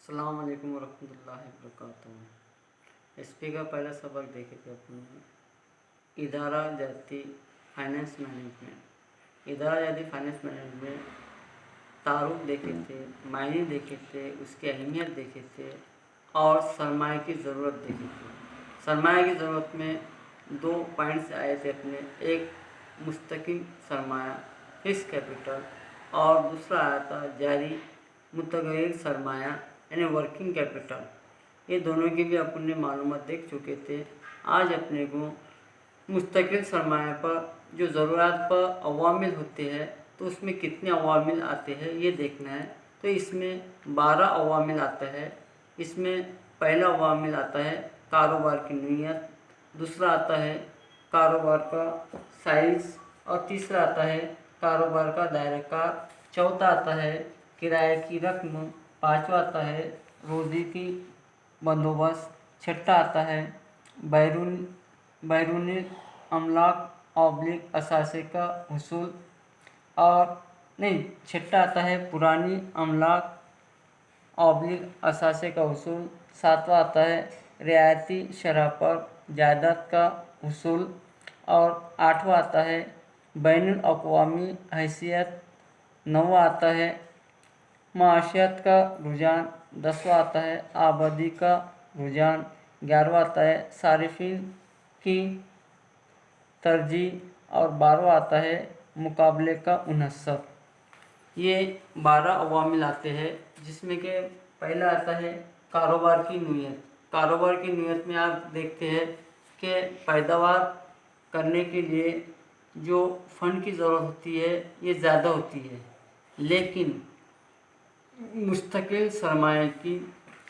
अस्सलाम वालेकुम वरहमतुल्लाहि वबरकातुहू। एसपी का पहला सबक देखे थे अपने इदारा जाती फाइनेंस मैनेजमेंट। इदारा जाती फाइनेंस मैनेजमेंट तारुफ देखे थे, मायने देखे थे, उसकी अहमियत देखे थे और सरमाए की ज़रूरत देखे थे। सरमाए की ज़रूरत में दो पॉइंट्स आए थे अपने, एक मुस्तकिल सरमाया फिक्स कैपिटल और दूसरा आया था जारी मुतगय्यर सरमाया यानी वर्किंग कैपिटल। ये दोनों की भी अपन ने मालूमात देख चुके थे। आज अपने को मुस्तकिल सरमाया पर जो ज़रूरत पर अवामिल होते हैं तो उसमें कितने अवामिल आते हैं ये देखना है। तो इसमें 12 अवामिल आता है। इसमें पहला अवामिल आता है कारोबार की नीयत, दूसरा आता है कारोबार का साइज़ और तीसरा आता है कारोबार का दायराकार, चौथा आता है किराए की रकम, पाँचवा आता है रोज़ी की बंदोबस्त, छठा आता है बैरूनी अमलाक ऑब्लिक असासे का हुसूल और नहीं छठा आता है पुरानी अमलाक ऑब्लिक असासे का हुसूल, सातवां आता है रियायती शरह पर जायदाद का हुसूल और आठवां आता है बैनुल अक़वामी हैसियत, नौवां आता है माशियत का रुझान, 10वां आता है आबादी का रुझान, 11वां आता है सारिफिन की तरजीह और 12वां आता है मुकाबले का उनसर। ये 12 अवामिल आते हैं जिसमें कि पहला आता है कारोबार की नीयत। कारोबार की नीयत में आप देखते हैं कि पैदावार करने के लिए जो फ़ंड की ज़रूरत होती है ये ज़्यादा होती है, लेकिन मुस्तकिल सरमाए की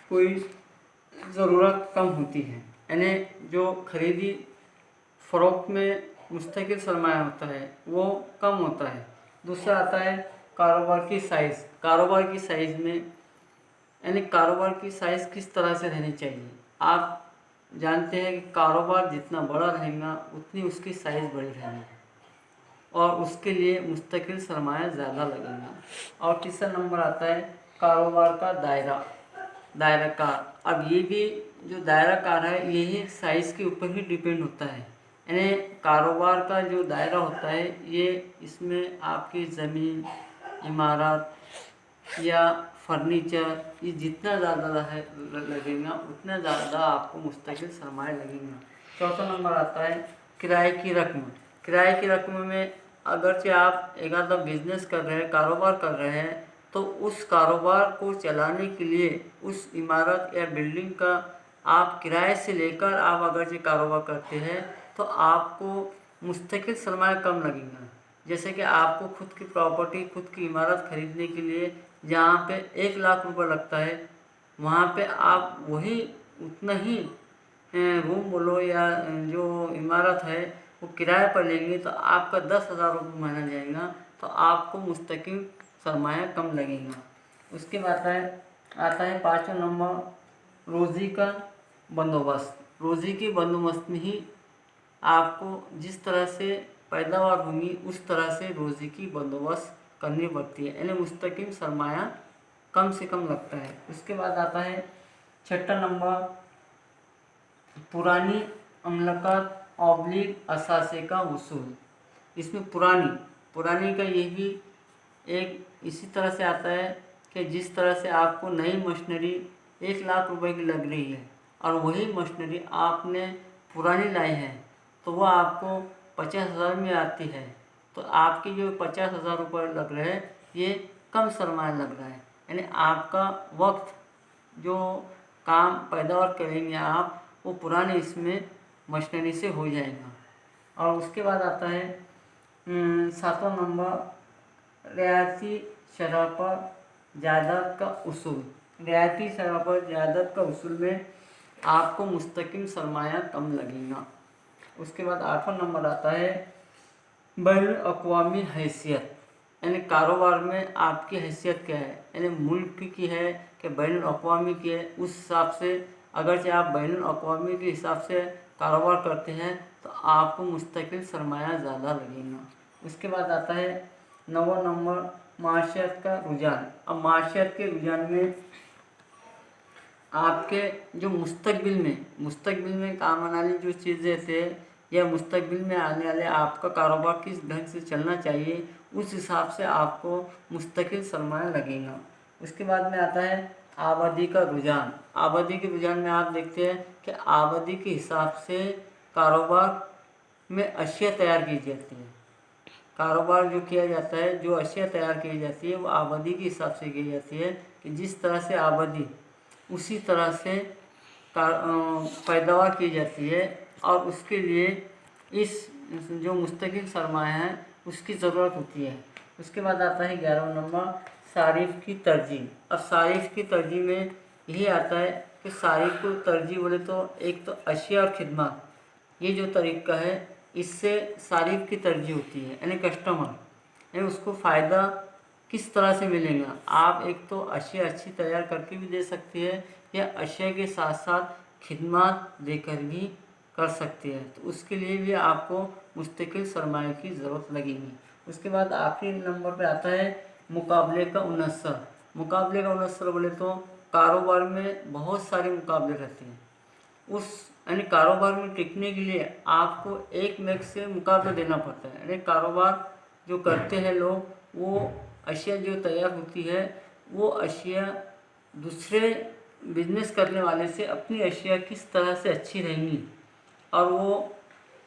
कोई ज़रूरत कम होती है। यानी जो खरीदी फ़रोख्त में मुस्तकिल सरमाया होता है वो कम होता है। दूसरा आता है कारोबार की साइज़। कारोबार की साइज़ में यानी कारोबार की साइज़ किस तरह से रहनी चाहिए। आप जानते हैं कि कारोबार जितना बड़ा रहेगा उतनी उसकी साइज़ बड़ी रहेगी और उसके लिए मुस्तकिल सरमाया ज़्यादा लगेगा। और तीसरा नंबर आता है कारोबार का दायराकार। अब ये भी जो दायराकार है यही साइज़ के ऊपर ही डिपेंड होता है। यानी कारोबार का जो दायरा होता है ये इसमें आपकी ज़मीन, इमारत या फर्नीचर ये जितना ज़्यादा लगेगा उतना ज़्यादा आपको मुस्तकिल सरमाया लगेगा। चौथा नंबर आता है किराए की रकम। किराए की रकम में अगरचे आप एक आधा बिजनेस कर रहे हैं, कारोबार कर रहे हैं, तो उस कारोबार को चलाने के लिए उस इमारत या बिल्डिंग का आप किराए से लेकर आप अगरचे कारोबार करते हैं तो आपको मुस्तकिल सरमाया कम लगेगा। जैसे कि आपको खुद की प्रॉपर्टी, खुद की इमारत खरीदने के लिए जहाँ पे 1 लाख रुपये लगता है वहाँ पे आप वही उतना ही रूम बोलो या जो इमारत है वो किराए पर लेंगे तो आपका 10,000 रुपये महीना जाएगा, तो आपको मुस्तकिल सरमाया कम लगेगा। उसके बाद आता है 5वां नंबर रोज़ी का बंदोबस्त। रोज़ी के बंदोबस्त में ही आपको जिस तरह से पैदावार होगी उस तरह से रोज़ी की बंदोबस्त करनी पड़ती है, यानी मुस्तकिल सरमाया कम से कम लगता है। उसके बाद आता है छठा नंबर पुरानी अमलकत ऑब्लिक असासे का वसूल। इसमें पुरानी का ये भी एक इसी तरह से आता है कि जिस तरह से आपको नई मशीनरी 1 लाख रुपए की लग रही है और वही मशीनरी आपने पुरानी लाई है तो वह आपको 50,000 में आती है, तो आपकी जो 50,000 रुपये लग रहे हैं ये कम सरमाया लग रहा है। यानी आपका वक्त जो काम पैदावार करेंगे आप वो पुराने इसमें मशीनरी से हो जाएगा। और उसके बाद आता है 7वां नंबर रियायती शरह पर जायदाद का उसूल। रियायती शरह पर जायदाद का उसूल में आपको मुस्तकिल सरमाया कम लगेगा। उसके बाद 8वां नंबर आता है बैनुल अक़वामी हैसियत, यानी कारोबार में आपकी हैसियत क्या है, यानी मुल्क की है कि बैनुल अक़वामी की है। उस हिसाब से अगरचे आप बैनुल अक़वामी के हिसाब से कारोबार करते हैं तो आपको मुस्तकिल सरमाया ज़्यादा लगेगा। उसके बाद आता है 9वां नंबर माशियत का रुझान। अब माशियत के रुझान में आपके जो मुस्तकबिल में काम आने वाली जो चीज़ें थे या मुस्तकबिल में आने वाले आपका कारोबार किस ढंग से चलना चाहिए, उस हिसाब से आपको मुस्तकिल सरमाया लगेगा। उसके बाद में आता है आबादी का रुझान। आबादी के रुझान में आप देखते हैं कि आबादी के हिसाब से कारोबार में अशिया तैयार की जाती है। कारोबार जो किया जाता है, जो अशिया तैयार की जाती है, वो आबादी के हिसाब से की जाती है कि जिस तरह से आबादी उसी तरह से पैदावार की जाती है, और उसके लिए इस जो मुस्तकिल सरमाया है उसकी ज़रूरत होती है। उसके बाद आता है 11वां नंबर सारिफ की तरजीह। अब सारिफ की तरजीह में यही आता है कि सारिफ को तरजीह बोले तो एक तो अशिया और खिदमत, ये जो तरीका है इससे सारिफ की तरजीह होती है, यानी कस्टमर यानी उसको फ़ायदा किस तरह से मिलेगा। आप एक तो अशिया अच्छी तैयार करके भी दे सकती है या अशिया के साथ साथ खिदमत देकर भी कर सकती है, तो उसके लिए भी आपको मुस्तकिल सरमाए की ज़रूरत लगेगी। उसके बाद आखिरी नंबर पे आता है मुकाबले का उनसर। मुकाबले का उनसर बोले तो कारोबार में बहुत सारे मुकाबले रहते हैं, उस यानी कारोबार में टिकने के लिए आपको एक में एक से मुकाबला देना पड़ता है। यानी कारोबार जो करते हैं लोग, वो अशिया जो तैयार होती है वो अशिया दूसरे बिजनेस करने वाले से अपनी अशिया किस तरह से अच्छी रहेंगी और वो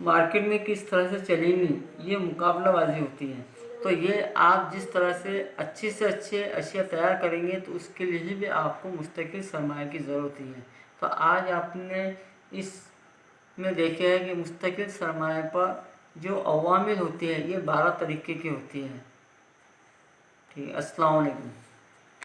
मार्केट में किस तरह से चलेंगी, ये मुकाबलाबाजी होती है। तो ये आप जिस तरह से अच्छे अशिया तैयार करेंगे तो उसके लिए भी आपको मुस्तकिल सरमाए की ज़रूरत है। तो आज आपने इस में देखे है कि मुस्तकिल सरमाए पर जो अवामिल होती है ये 12 तरीके की होती है। ठीक है, अस्सलाम वालेकुम।